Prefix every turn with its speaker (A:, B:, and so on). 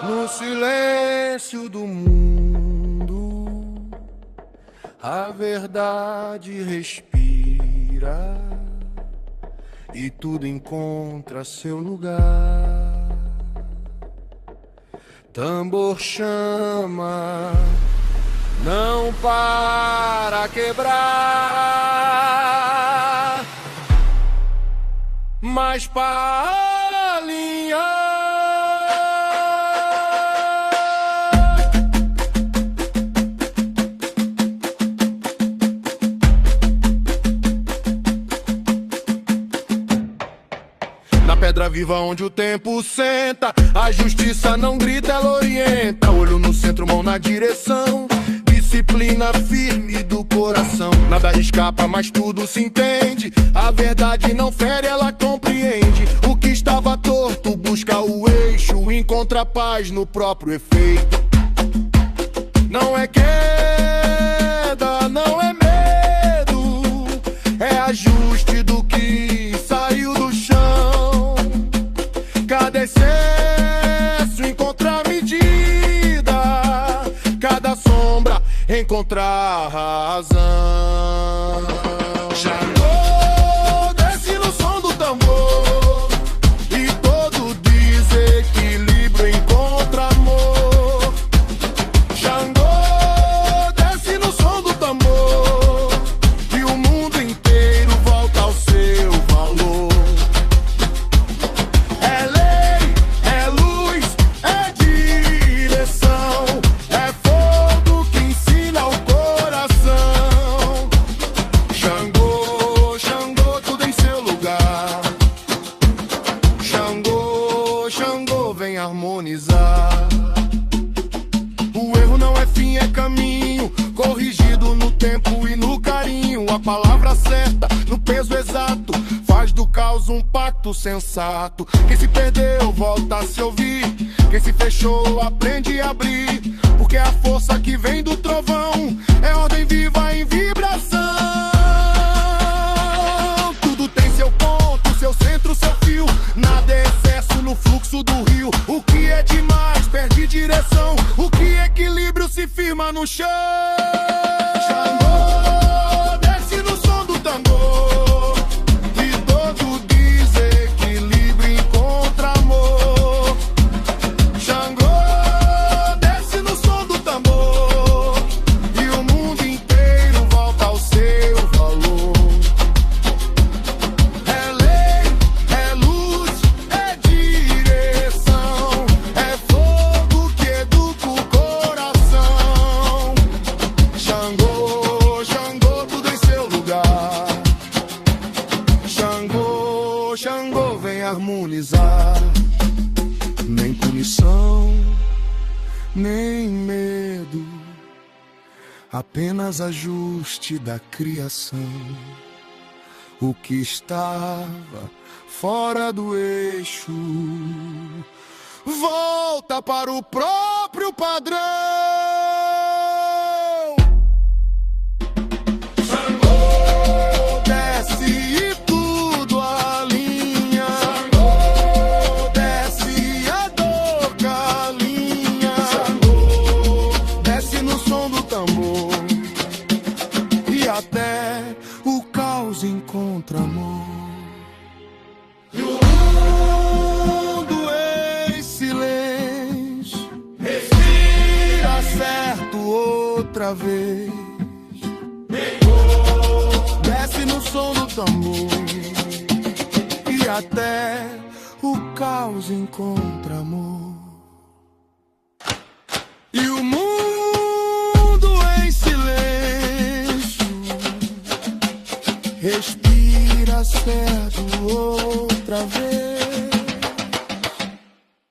A: No silêncio do mundo, a verdade respira e tudo encontra seu lugar. Tambor chama, não para quebrar, mas para alinhar. Na pedra viva onde o tempo senta, a justiça não grita, ela orienta. Olho no centro, mão na direção, disciplina firme do coração. Nada escapa, mas tudo se entende. A verdade não fere, ela compreende. O que estava torto busca o eixo, encontra paz no próprio efeito. Não é queda, não é medo, é ajuste do que saiu do chão. Cada excesso encontrar medida, cada sombra encontrar razão. Xangô desce no som do tambor e todo desequilíbrio encontra amor. Xangô desce no som do tambor e o mundo inteiro volta ao seu valor. É lei, é luz, é direção, é fogo que ensina o coração. Xangô, Xangô, tudo em seu lugar. Xangô, Xangô, vem harmonizar. O erro não é fim, é caminho, corrigido no tempo e no carinho. A palavra certa, no peso exato, faz do caos um pacto sensato. Quem se perdeu volta a se ouvir, quem se fechou aprende a abrir. Porque a força que vem do trovão é ordem viva em vibração. Tudo tem seu ponto, seu centro, seu fio. Nada é excesso no fluxo do rio. O que é demais perde direção, o que é equilíbrio se firma no chão. Xangô desce no som do tambor e todo desequilíbrio encontra amor. Xangô desce no som do tambor e o mundo inteiro volta ao seu valor. É lei, é luz, é direção, é fogo que educa o coração. Xangô, Xangô, tudo em seu lugar. Xangô, Xangô, vem harmonizar. Nem punição, nem medo, apenas ajuste da criação. O que estava fora do eixo volta para o próprio padrão. Xangô desce e tudo alinha. Xangô desce e a dor calinha. Xangô desce no som do tambor e até o caos encontra amor. E o mundo em silêncio respira certo outra vez. Desce no som do tambor e até o caos encontra